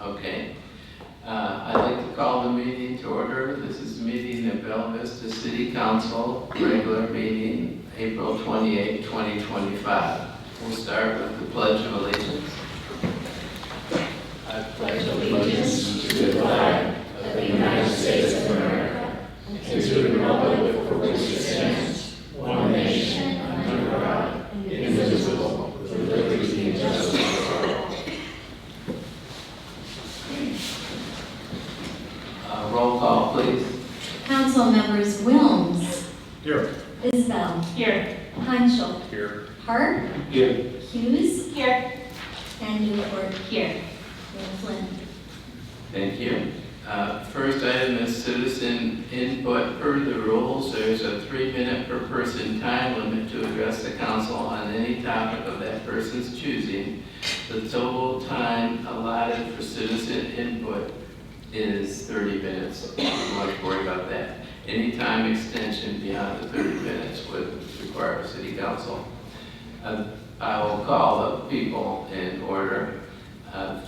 Okay. I'd like to call the meeting to order. This is the meeting of Vista City Council, regular meeting, April 28, 2025. We'll start with the Pledge of Allegiance. I pledge allegiance to the flag of the United States of America and to the republic for which it stands, one nation, under God, indivisible, with liberty and justice for all. Roll call, please. Council members Wilms. Here. Isbell. Here. Hanschel. Here. Hart. Here. Hughes. Here. And Newport. Here. And Flynn. Thank you. First item is citizen input. Per the rules, there's a 3-minute per person time limit to address the council on any topic of that person's choosing. The total time allotted for citizen input is 30 minutes. I'm not much worried about that. Any time extension beyond the 30 minutes would require city council. I will call the people in order.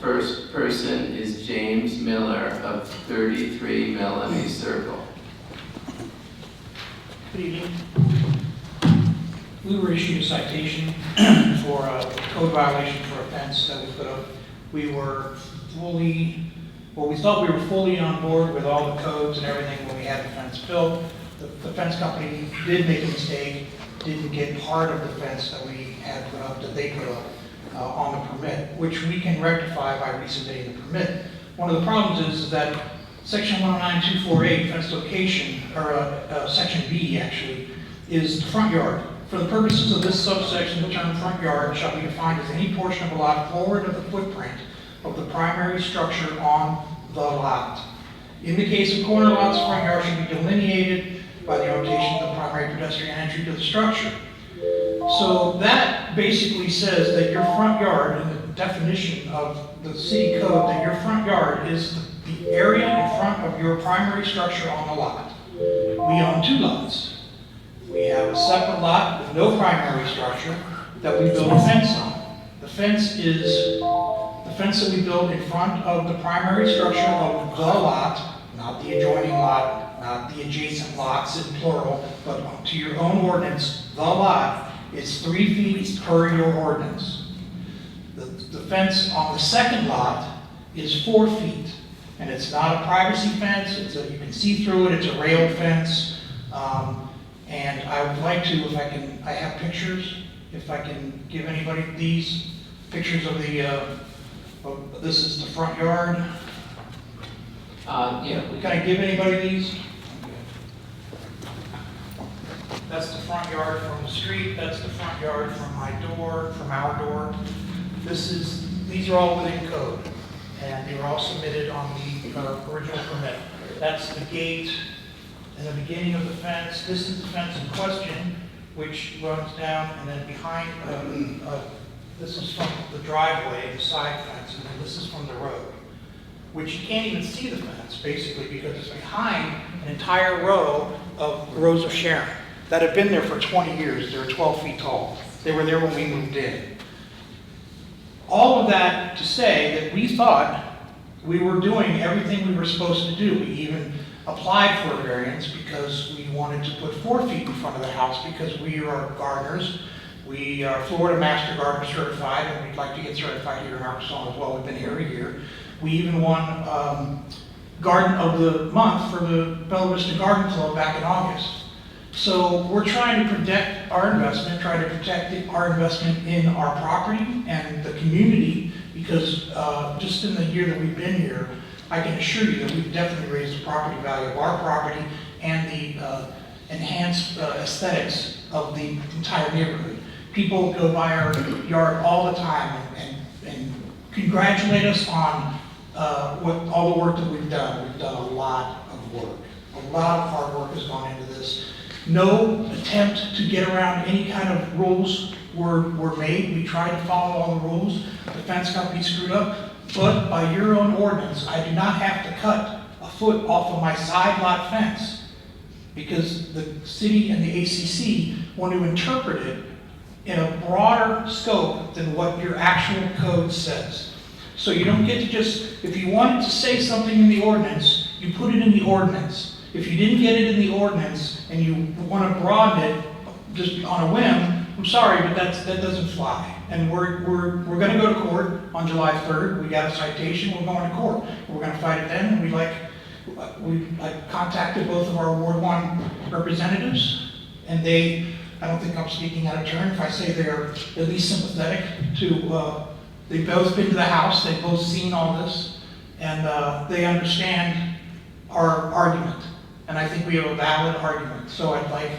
First person is James Miller of 33 Melanie Circle. Good evening. We were issued a citation for a code violation for a fence that we put up. We were we thought we were fully on board with all the codes and everything when we had the fence built. the fence company did make a mistake, didn't get part of the fence that we had put up, that they put up on the permit, which we can rectify by resubmitting the permit. One of the problems is that section 109248, fence location, or section B actually, is the front yard. For the purposes of this subsection, the term front yard shall be defined as any portion of a lot forward of the footprint of the primary structure on the lot. In the case of corner lots, front yard should be delineated by the notation of the primary pedestrian entry to the structure. So that basically says that your front yard, in the definition of the city code, that your front yard is the area in front of your primary structure on the lot. We own 2 lots. We have a separate lot with no primary structure that we build a fence on. The fence is the fence that we build in front of the primary structure of the lot, not the adjoining lot, not the adjacent lots in plural, but to your own ordinance, the lot is 3 feet per your ordinance. The fence on the second lot is 4 feet, and it's not a privacy fence. You can see through it. It's a rail fence. And I would like to, if I can, I have pictures, if I can give anybody these pictures of this is the front yard. Yeah. Can I give anybody these? That's the front yard from the street. That's the front yard from my door, from our door. These are all within code, and they were all submitted on the original permit. That's the gate. In the beginning of the fence, this is the fence in question, which runs down, and then behind, this is from the driveway, the side fence, and then this is from the road, which you can't even see the fence, basically, because it's behind an entire row of rows of Sharon that have been there for 20 years. They're 12 feet tall. They were there when we moved in. All of that to say that we thought we were doing everything we were supposed to do. We even applied for a variance because we wanted to put 4 feet in front of the house because we are gardeners. We are Florida Master Gardener certified, and we'd like to get certified here in Arkansas as well. We've been here every year. We even won Garden of the Month for the Bella Vista Garden Club back in August. So we're trying to protect our investment, trying to protect our investment in our property and the community, because just in the year that we've been here, I can assure you that we've definitely raised the property value of our property and the enhanced aesthetics of the entire neighborhood. People go by our yard all the time and congratulate us on all the work that we've done. We've done a lot of work. A lot of hard work has gone into this. No attempt to get around any kind of rules were made. We tried to follow all the rules. The fence company screwed up. But by your own ordinance, I do not have to cut a foot off of my side lot fence because the city and the ACC want to interpret it in a broader scope than what your actual code says. So you don't get to just, if you wanted to say something in the ordinance, you put it in the ordinance. If you didn't get it in the ordinance and you want to broaden it just on a whim, I'm sorry, but that doesn't fly. And we're going to go to court on July 3rd. We got a citation. We're going to court. We're going to fight it then. And I contacted both of our Ward 1 representatives, and I don't think I'm speaking out of turn if I say they're at least sympathetic to. They've both been to the house. They've both seen all this, and they understand our argument. And I think we have a valid argument. So I'd like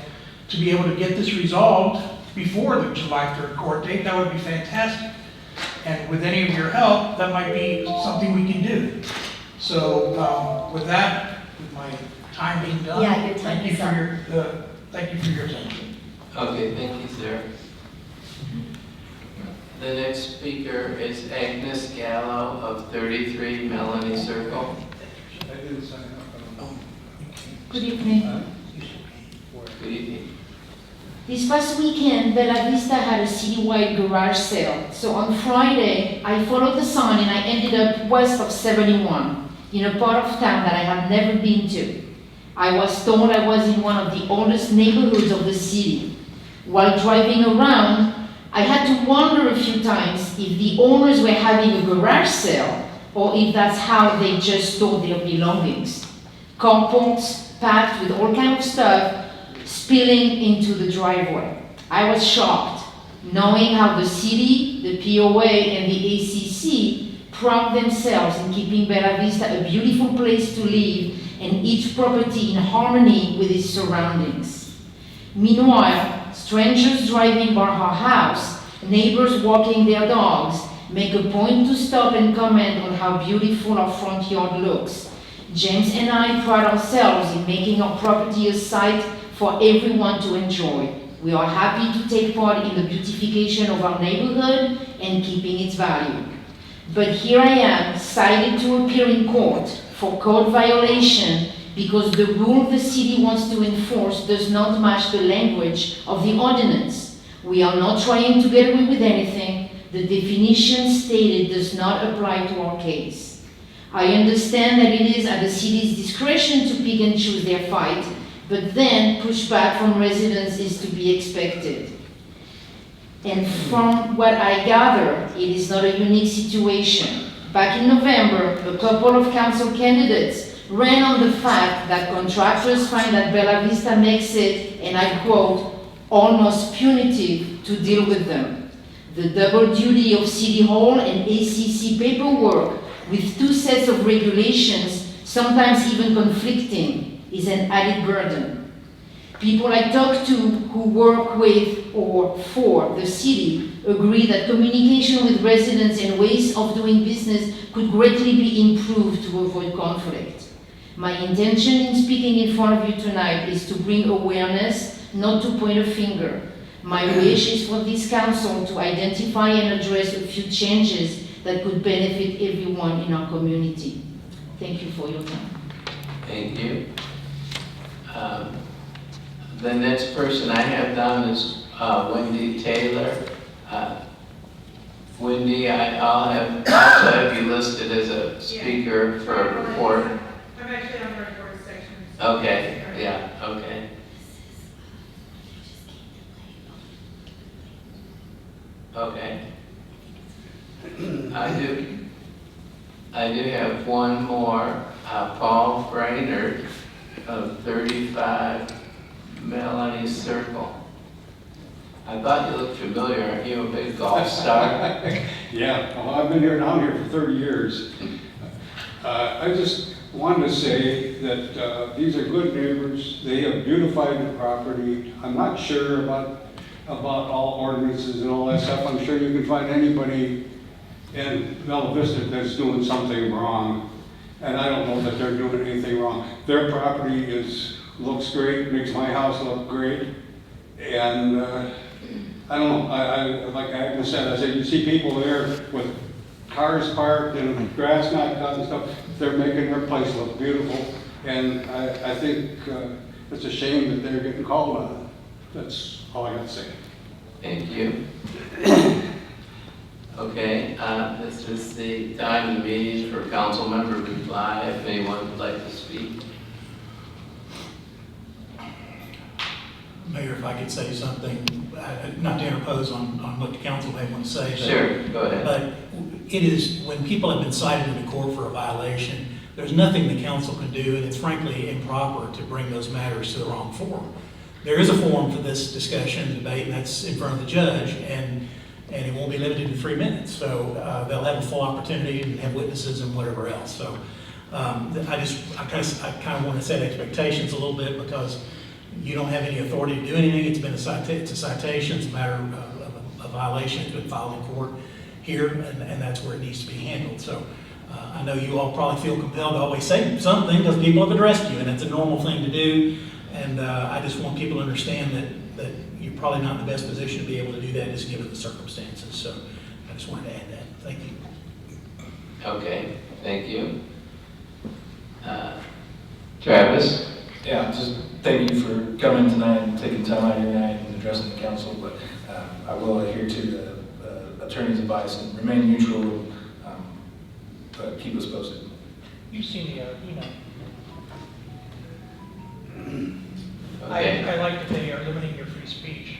to be able to get this resolved before the July 3rd court date. That would be fantastic. And with any of your help, that might be something we can do. So with that, with my time being done, Yeah, your time is up. Thank you for your attention. Okay, thank you, sir. The next speaker is Agnes Gallo of 33 Melanie Circle. Good evening. Good evening. This past weekend, Bella Vista had a citywide garage sale. So on Friday, I followed the sign and I ended up west of 71, in a part of town that I have never been to. I was told I was in one of the oldest neighborhoods of the city. While driving around, I had to wonder a few times if the owners were having a garage sale or if that's how they just stored their belongings. Carports, packed with all kind of stuff, spilling into the driveway. I was shocked, knowing how the city, the POA, and the ACC pride themselves in keeping Bella Vista a beautiful place to live and each property in harmony with its surroundings. Meanwhile, strangers driving by our house, neighbors walking their dogs, make a point to stop and comment on how beautiful our front yard looks. James and I pride ourselves in making our property a site for everyone to enjoy. We are happy to take part in the beautification of our neighborhood and keeping its value. But here I am, cited to appear in court for code violation because the rule the city wants to enforce does not match the language of the ordinance. We are not trying to get away with anything. The definition stated does not apply to our case. I understand that it is at the city's discretion to pick and choose their fight, but then pushback from residents is to be expected. And from what I gather, it is not a unique situation. Back in November, a couple of council candidates ran on the fact that contractors find that Bella Vista makes it, and I quote, almost punitive to deal with them. The double duty of City Hall and ACC paperwork with two sets of regulations, sometimes even conflicting, is an added burden. People I talk to who work with or for the city agree that communication with residents and ways of doing business could greatly be improved to avoid conflict. My intention in speaking in front of you tonight is to bring awareness, not to point a finger. My wish is for this council to identify and address a few changes that could benefit everyone in our community. Thank you for your time. Thank you. The next person I have down is Wendy Taylor. Wendy, I'll have you listed as a speaker for a report. I'm actually on the report section. Okay, yeah, okay. Okay. I do have one more, Paul Brainerd of 35 Melanie Circle. I thought you looked familiar. Aren't you a big golf star? Yeah, well, I've been down here for 30 years. I just wanted to say that these are good neighbors. They have beautified the property. I'm not sure about all ordinances and all that stuff. I'm sure you can find anybody in Bella Vista that's doing something wrong. And I don't know that they're doing anything wrong. Their property looks great, makes my house look great. And I don't know, like Agnes said, I said, you see people there with cars parked and grass not cut and stuff, they're making their place look beautiful. And I think it's a shame that they're getting called on. That's all I got to say. Thank you. Okay, this is the time of the meeting for council member reply, if anyone would like to speak. Mayor, if I could say something, not to interpose on what the council may want to say. But, Sure, go ahead. But it is, when people have been cited in the court for a violation, there's nothing the council can do, and it's frankly improper to bring those matters to the wrong forum. There is a forum for this discussion and debate, and that's in front of the judge, and it won't be limited to 3 minutes. So they'll have a full opportunity and have witnesses and whatever else. So I kind of want to set expectations a little bit, because you don't have any authority to do anything. It's a citation, it's a matter of a violation. It's been filed in court here, and that's where it needs to be handled. So I know you all probably feel compelled to always say something because people have addressed you, and that's a normal thing to do. And I just want people to understand that you're probably not in the best position to be able to do that, just given the circumstances. So I just wanted to add that. Thank you. Okay, thank you. Travis? Yeah, just thank you for coming tonight and taking time out of your night and addressing the council, but I will adhere to the attorney's advice and remain neutral, but keep us posted. You've seen the email. Okay. I like that they are limiting your free speech.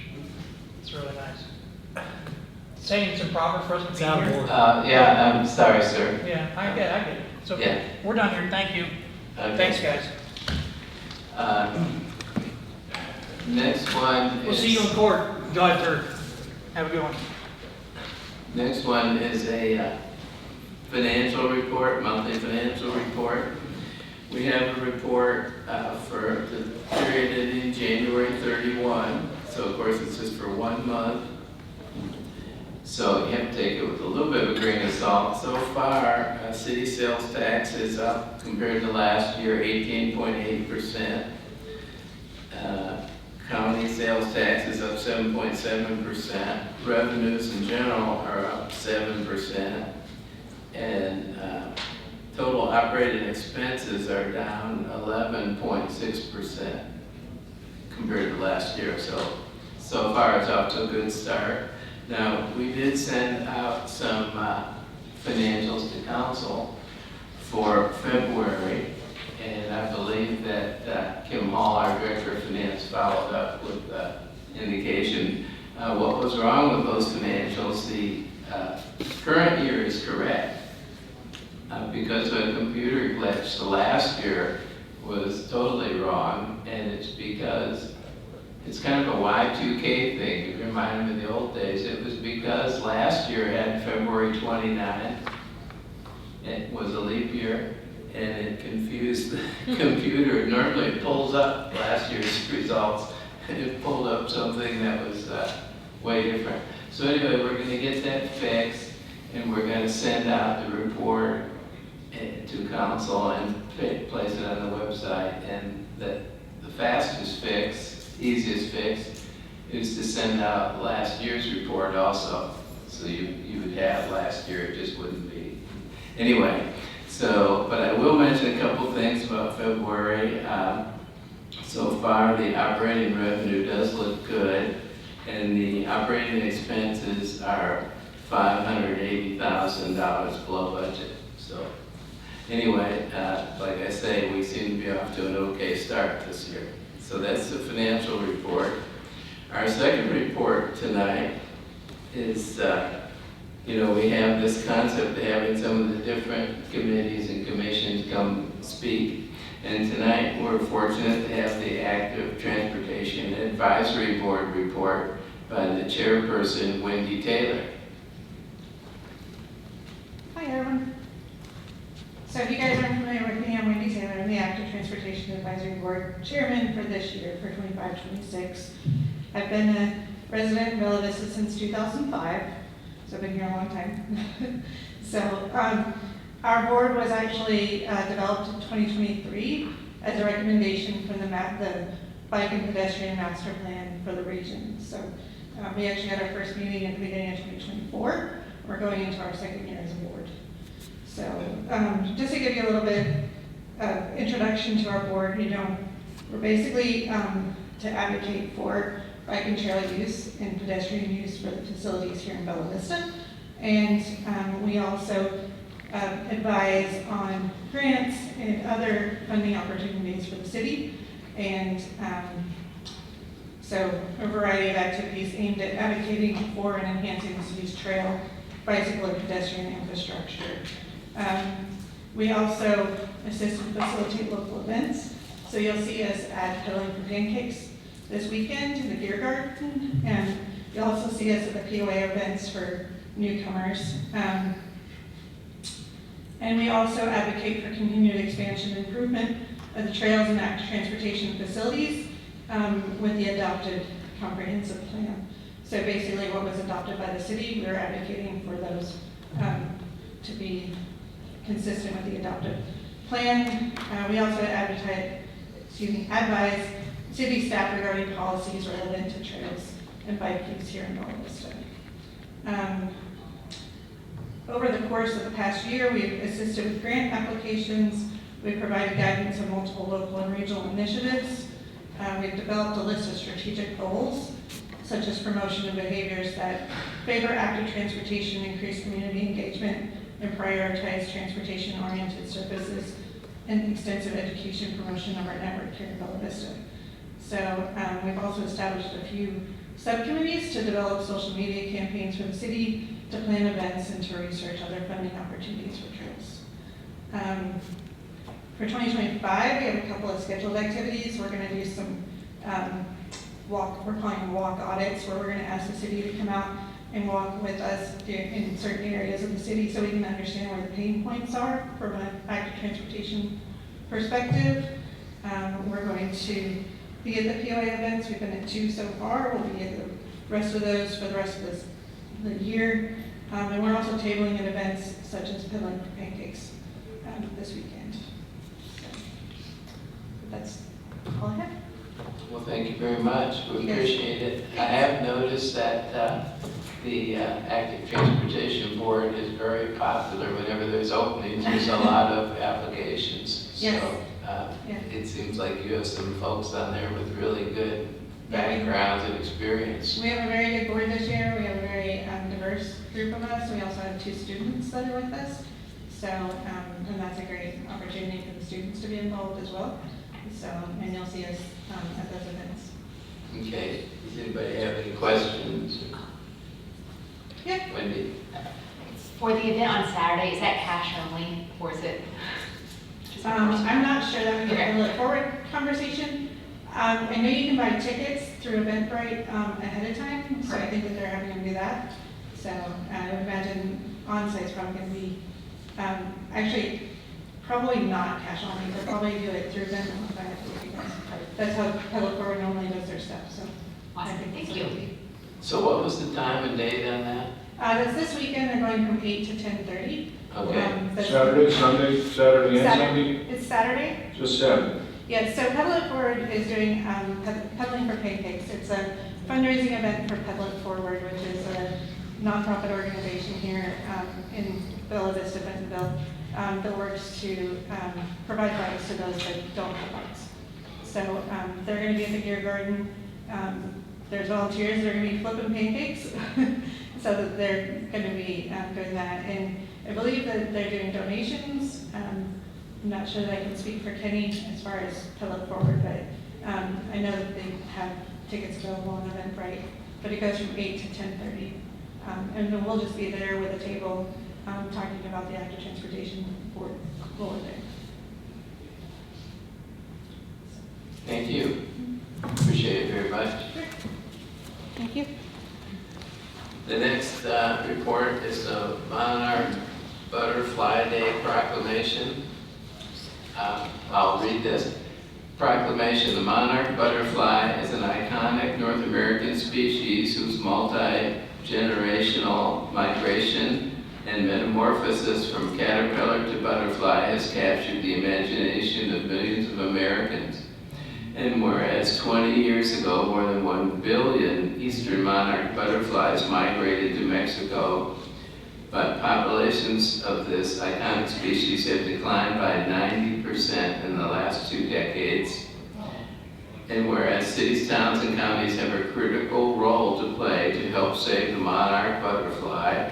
It's really nice. Saying it's improper for us to It's be out of here. order. Yeah, I'm sorry, sir. Yeah, I get it. So Yeah. we're done here. Thank you. Okay. Thanks, guys. Next one We'll see you in is, court, July 3rd. Have a good one. next one is a financial report, monthly financial report. We have a report for the period ending January 31. So of course, it's just for 1 month. So you have to take it with a little bit of a grain of salt. So far, city sales tax is up compared to last year, 18.8%. County sales tax is up 7.7%. Revenues in general are up 7%. And total operating expenses are down 11.6% compared to last year. So far it's off to a good start. Now, we did send out some financials to council for February, and I believe that Kim Hall, our Director of Finance, followed up with indication. What was wrong with those financials? The current year is correct because of a computer glitch. The last year was totally wrong, and it's because it's kind of a Y2K thing. It reminded me of the old days. It was because last year had February 29th. It was a leap year, and it confused the computer. Normally it pulls up last year's results, and it pulled up something that was way different. So anyway, we're going to get that fixed, and we're going to send out the report to council and place it on the website. And the fastest fix, easiest fix, is to send out last year's report also. So you would have last year, it just wouldn't be. Anyway, but I will mention a couple things about February. So far, the operating revenue does look good, and the operating expenses are $580,000 below budget. So anyway, like I say, we seem to be off to an okay start this year. So that's the financial report. Our second report tonight is, we have this concept of having some of the different committees and commissions come speak. And tonight, we're fortunate to have the Active Transportation Advisory Board report by the chairperson, Wendy Taylor. Hi, everyone. So if you guys aren't familiar with me, I'm Wendy Taylor. I'm the Active Transportation Advisory Board Chairman for this year, for 25-26. I've been a resident in Bella Vista since 2005, so I've been here a long time. So our board was actually developed in 2023 as a recommendation from the Bike and Pedestrian Master Plan for the region. So we actually had our first meeting at the beginning of 2024. We're going into our second year as a board. So just to give you a little bit of introduction to our board, we're basically to advocate for bike and trail use and pedestrian use for the facilities here in Bella Vista. And we also advise on grants and other funding opportunities for the city. And so a variety of activities aimed at advocating for and enhancing the city's trail, bicycle, and pedestrian infrastructure. We also assist and facilitate local events. So you'll see us at Pedaling for Pancakes this weekend in the beer garden, and you'll also see us at the POA events for newcomers. And we also advocate for continued expansion and improvement of the trails and active transportation facilities with the adopted comprehensive plan. So basically what was adopted by the city, we're advocating for those to be consistent with the adopted plan. We also advise city staff regarding policies relevant to trails and bike use here in Bella Vista. Over the course of the past year, we've assisted with grant applications. We've provided guidance on multiple local and regional initiatives. We've developed a list of strategic goals, such as promotion of behaviors that favor active transportation, increase community engagement, and prioritize transportation-oriented services, and extensive education promotion of our network here in Bella Vista. So we've also established a few subcommittees to develop social media campaigns for the city, to plan events, and to research other funding opportunities for trails. For 2025, we have a couple of scheduled activities. We're going to do some we're calling them walk audits, where we're going to ask the city to come out and walk with us in certain areas of the city so we can understand where the pain points are from an active transportation perspective. We're going to be at the POA events. We've been at 2 so far. We'll be at the rest of those for the rest of the year. And we're also tabling at events such as Peddling for Pancakes this weekend. So that's all I have. Well, thank you very much. We Yes. appreciate it. I have noticed that the Active Transportation Board is very popular whenever there's openings. There's a lot of applications. Yes. So Yeah. it seems like you have some folks on there with really good Yeah, we- backgrounds and experience. We have a very good board this year. We have a very diverse group of us. We also have 2 students that are with us. So, and that's a great opportunity for the students to be involved as well. So, and you'll see us at those events. Okay. Does anybody have any questions? Yeah. Wendy? For the event on Saturday, is that cash only, or is it just a person? I'm not sure that we Okay. can look forward conversation. I know you can buy tickets through Eventbrite ahead of time, so I think that they're having them do that. So I would imagine on-site's probably going to be, actually, probably not cash only. They'll probably do it through Venmo, because that's how Public Forward normally does their stuff, so. I Awesome, think thank it's you. okay. So what was the time and date on that? That's this weekend. They're going from 8 to 10:30. Okay. Saturday, Sunday, Saturday and Sunday? It's Saturday. Just Saturday. Yes, so Peddle It Forward is doing Peddling for Pancakes. It's a fundraising event for Peddle It Forward, which is a nonprofit organization here in Bella Vista, Bentonville, that works to provide bikes to those that don't have bikes. So they're going to be at the Gear Garden. There's volunteers that are going to be flipping pancakes, so that they're going to be doing that. And I believe that they're doing donations. I'm not sure that I can speak for Kenny as far as Peddle It Forward, but I know that they have tickets available on Eventbrite, but it goes from 8 to 10:30. And then we'll just be there with a table talking about the Active Transportation Board there. Thank you. Appreciate it very much. Thank you. The next report is the Monarch Butterfly Day Proclamation. I'll read this. Proclamation: the monarch butterfly is an iconic North American species whose multi-generational migration and metamorphosis from caterpillar to butterfly has captured the imagination of millions of Americans. And whereas 20 years ago, more than 1 billion eastern monarch butterflies migrated to Mexico, but populations of this iconic species have declined by 90% in the last 2 decades. And whereas cities, towns, and counties have a critical role to play to help save the monarch butterfly,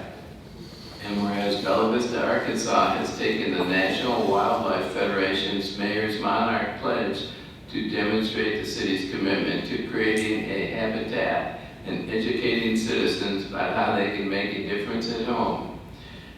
and whereas Bella Vista, Arkansas has taken the National Wildlife Federation's Mayor's Monarch Pledge to demonstrate the city's commitment to creating a habitat and educating citizens about how they can make a difference at home.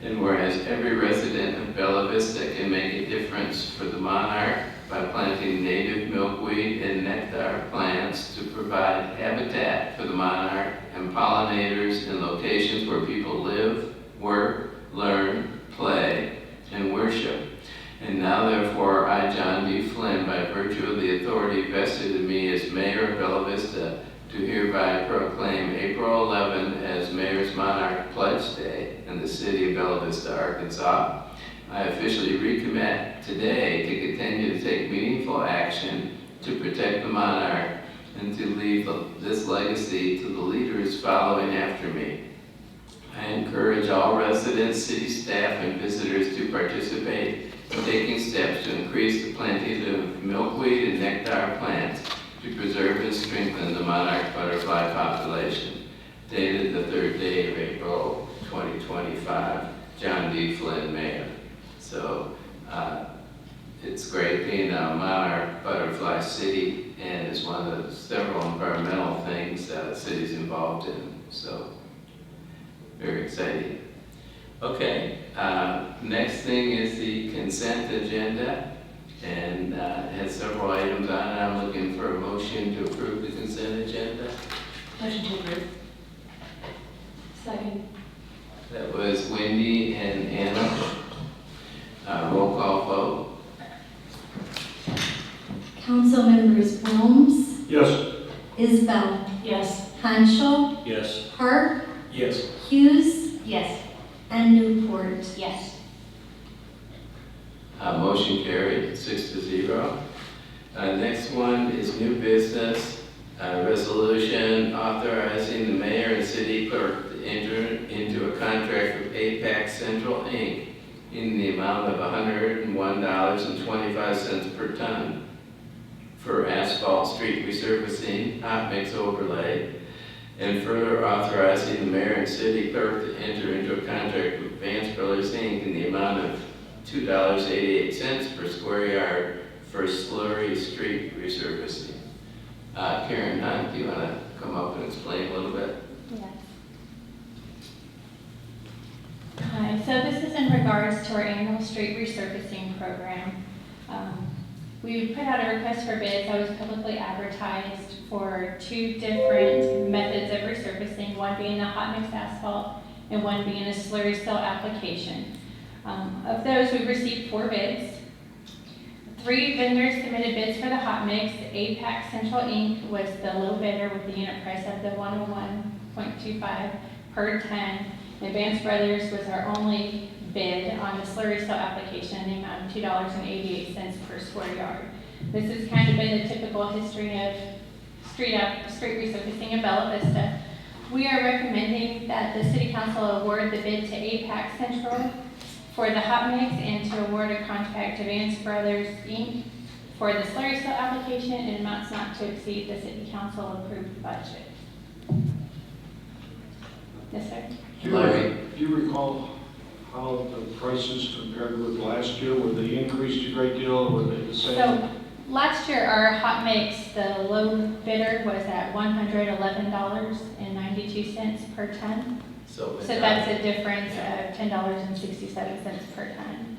And whereas every resident of Bella Vista can make a difference for the monarch by planting native milkweed and nectar plants to provide habitat for the monarch and pollinators in locations where people live, work, learn, play, and worship. And now therefore, I, John D. Flynn, by virtue of the authority vested in me as Mayor of Bella Vista, do hereby proclaim April 11 as Mayor's Monarch Pledge Day in the city of Bella Vista, Arkansas. I officially recommit today to continue to take meaningful action to protect the monarch and to leave this legacy to the leaders following after me. I encourage all residents, city staff, and visitors to participate in taking steps to increase the planting of milkweed and nectar plants to preserve and strengthen the monarch butterfly population. Dated the 3rd day of April 2025, John D. Flynn, Mayor. So it's great being a monarch butterfly city, and it's one of the several environmental things that the city's involved in. So very exciting. Okay, next thing is the consent agenda. several items on it. I'm looking for a motion to approve the consent agenda. Motion to approve. Second. That was Wendy and Anna. Roll call vote. Council members Wilms, Yes. Isbell, Yes. Hanschel, Yes. Park, Yes. Hughes, Yes. and Newport. Yes. Motion carried, 6-0. Next one is new business, resolution authorizing the mayor and city clerk to enter into a contract with APAC Central Inc. in the amount of $101.25 per ton for asphalt street resurfacing, hot mix overlay, and further authorizing the mayor and city clerk to enter into a contract with Vance Brothers Inc. in the amount of $2.88 per square yard for slurry street resurfacing. Karen Hunt, do you want to come up and explain a little bit? Yes. Hi, so this is in regards to our annual street resurfacing program. We put out a request for bids. I was publicly advertised for 2 different methods of resurfacing, one being the hot mix asphalt and one being a slurry seal application. Of those, we received 4 bids. 3 vendors submitted bids for the hot mix. APAC Central Inc. was the low bidder with the unit price of the 101.25 per ton. Vance Brothers was our only bid on the slurry seal application in the amount of $2.88 per square yard. This has kind of been the typical history of street resurfacing in Bella Vista. We are recommending that the City Council award the bid to APAC Central for the hot mix and to award a contract to Vance Brothers Inc. for the slurry seal application in amounts not to exceed the City Council approved budget. Yes, sir. Do you recall how the prices compared with last year? Were they increased a great deal, or were they the same? So last year, our hot mix, the low bidder was at $111.92 per ton. So That's a difference of $10.67 per ton.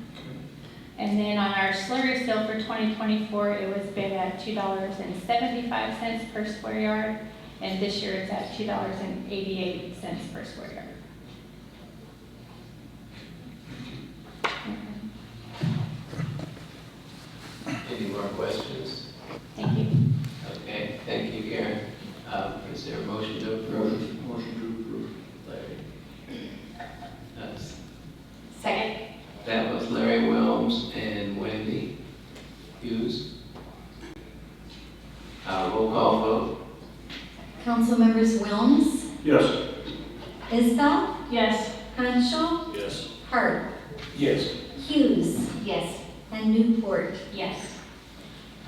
And then on our slurry seal for 2024, it was bid at $2.75 per square yard, and this year it's at $2.88 per square yard. Any more questions? Thank you. Okay, thank you, Karen. Is there a motion to approve? Motion to approve. Larry? Second. That was Larry Wilms and Wendy Hughes. Roll call vote. Council members Wilms, Yes. Isbell, Yes. Hanschel, Yes. Park, Yes. Hughes, Yes. and Newport. Yes.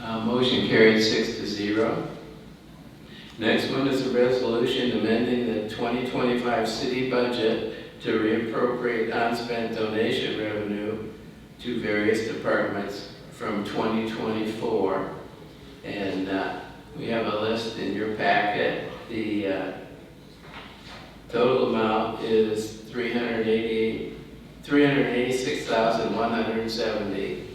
Motion carried 6-0. Next one is a resolution amending the 2025 city budget to reappropriate unspent donation revenue to various departments from 2024. And we have a list in your packet. The total amount is $386,170,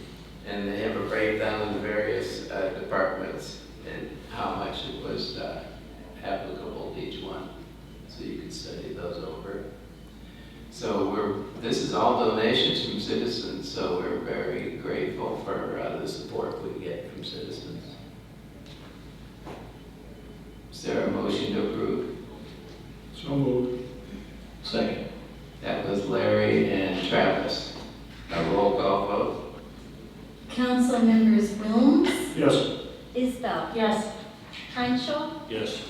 and they have a breakdown of the various departments and how much it was applicable to each one. So you can study those over. So this is all donations from citizens, so we're very grateful for the support we get from citizens. Is there a motion to approve? So moved. Second. That was Larry and Travis. A roll call vote. Council members Wilms, Yes. Isbell, Yes. Hanschel, Yes.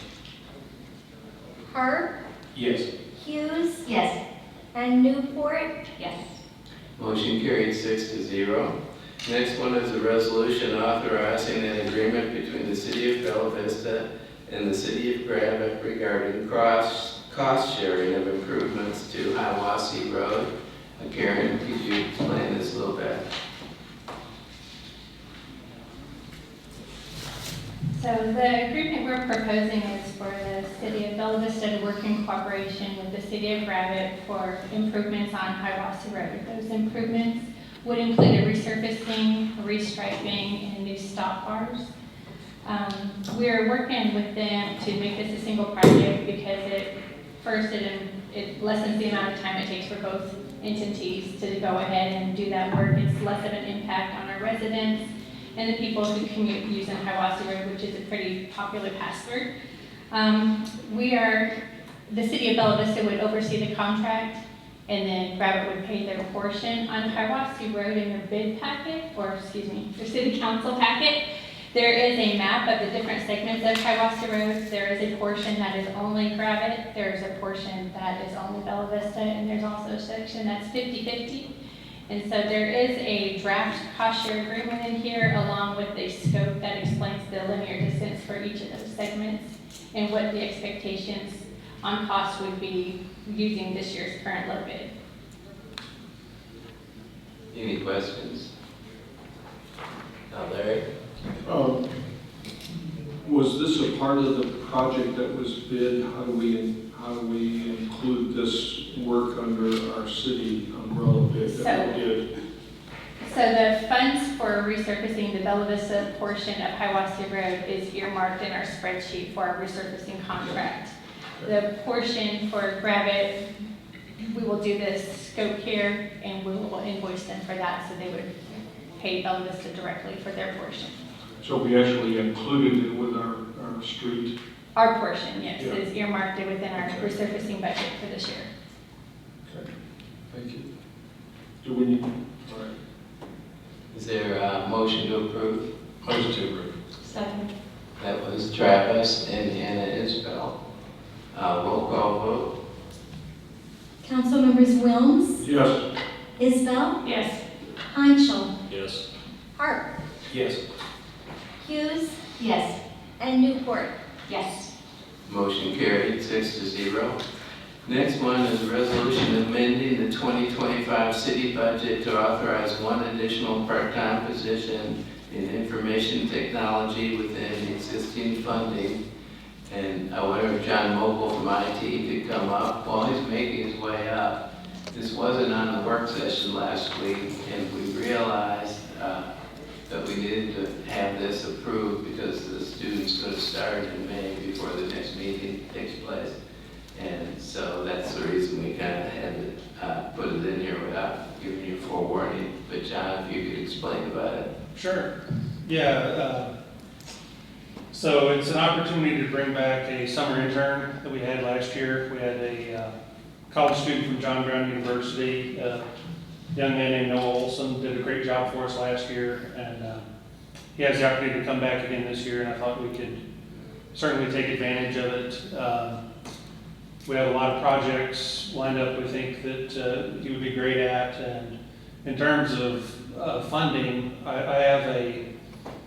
Park, Yes. Hughes, Yes. and Newport. Yes. Motion carried 6-0. Next one is a resolution authorizing an agreement between the City of Bella Vista and the City of Gravette regarding cost sharing of improvements to Hiawassee Road. Karen, could you explain this a little bit? So the agreement we're proposing is for the City of Bella Vista to work in cooperation with the City of Gravette for improvements on Hiawassee Road. Those improvements would include a resurfacing, restriping, and new stop bars. We're working with them to make this a single project because it lessens the amount of time it takes for both entities to go ahead and do that work. It's less of an impact on our residents and the people who commute using Hiwassee Road, which is a pretty popular pass-through. The city of Bella Vista would oversee the contract, and then Gravit would pay their portion. On Hiwassee Road in your bid packet, your city council packet, there is a map of the different segments of Hiwassee Road. There is a portion that is only Gravit, there's a portion that is only Bella Vista, and there's also a section that's 50-50. And so there is a draft cost share agreement in here along with a scope that explains the linear distance for each of those segments and what the expectations on cost would be using this year's current low bid. Any questions? Larry? Was this a part of the project that was bid? How do we include this work under our city umbrella bid that we did? So the funds for resurfacing the Bella Vista portion of Hiwassee Road is earmarked in our spreadsheet for our resurfacing contract. The portion for Gravit, we will do this scope here and we will invoice them for that, so they would pay Bella Vista directly for their portion. So we actually included it with our street? Our portion, yes, Yeah. is earmarked within our Okay. resurfacing budget for this year. Okay, thank you. Do we need, all right. Is there a motion to approve? Motion to approve. Second. That was Travis and Anna Isbell. Roll call vote. Councilmembers Wilms, Yes. Isbell, Yes. Hanschel, Yes. Hart, Yes. Hughes, Yes. and Newport. Yes. Motion carried, 6-0. Next one is a resolution amending the 2025 city budget to authorize one additional part-time position in information technology within existing funding. And I wonder if John Mokel from IT could come up while he's making his way up. This wasn't on the work session last week, and we realized that we needed to have this approved because the students could have started in May before the next meeting takes place. And so that's the reason we kind of had to put it in here without giving you forewarning. But John, if you could explain about it. Sure. Yeah. So it's an opportunity to bring back a summer intern that we had last year. We had a college student from John Brown University, a young man named Noah Olson, did a great job for us last year, and he has the opportunity to come back again this year, and I thought we could certainly take advantage of it. We have a lot of projects lined up we think that he would be great at, and in terms of funding, I have a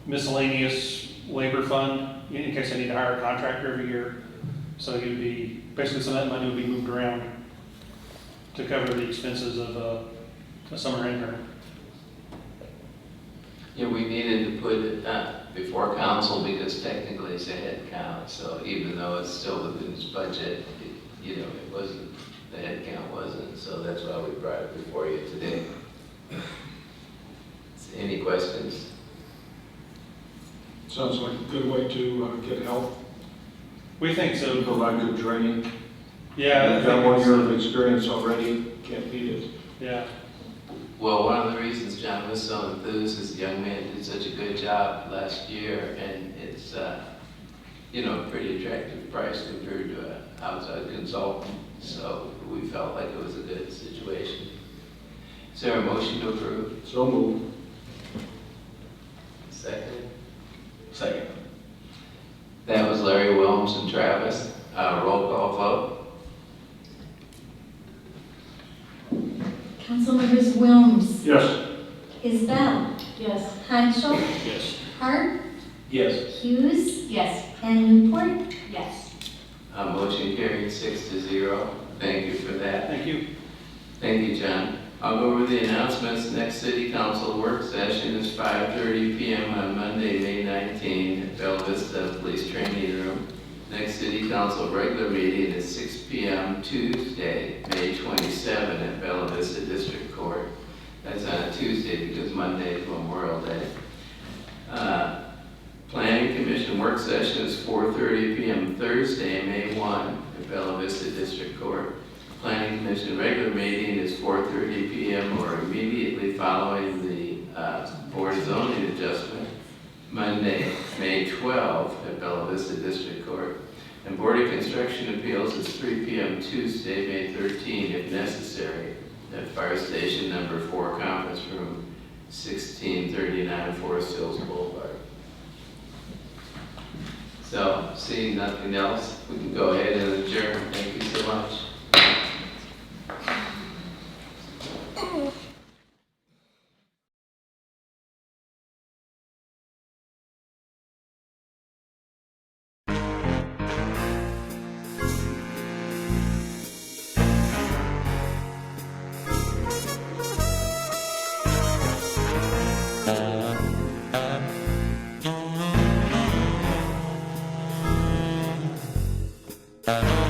miscellaneous labor fund in case I need to hire a contractor every year. So he would be, basically some of that money would be moved around to cover the expenses of a summer intern. Yeah, we needed to put it before council because technically it's a head count. So even though it's still within its budget, it wasn't, the head count wasn't. So that's why we brought it before you today. Any questions? Sounds like a good way to get help, We think so. provide good training. Yeah. You've got 1 year of experience already, can't beat it. Yeah. Well, one of the reasons John was so enthused is the young man did such a good job last year, and it's, a pretty attractive price compared to an outside consultant. So we felt like it was a good situation. Is there a motion to approve? So move. Second. Second. That was Larry Wilms and Travis. Roll call vote. Councilmembers Wilms, Yes. Isbell, Yes. Hanschel, Yes. Hart, Yes. Hughes, Yes. and Newport. Yes. Motion carried 6-0. Thank you for that. Thank you. Thank you, John. I'll go over the announcements. Next city council work session is 5:30 p.m. on Monday, May 19 at Bella Vista Police Training Room. Next city council regular meeting is 6 p.m. Tuesday, May 27 at Bella Vista District Court. That's on a Tuesday because Monday is Memorial Day. Planning Commission work session is 4:30 p.m. Thursday, May 1 at Bella Vista District Court. Planning Commission regular meeting is 4:30 p.m. or immediately following the Board of Zoning adjustment, Monday, May 12 at Bella Vista District Court. And Board of Construction Appeals is 3 p.m. Tuesday, May 13 if necessary at Fire Station number 4 Conference Room 1639 Forest Hills Boulevard. So, seeing nothing else, we can go ahead and adjourn. Thank you so much. Bye.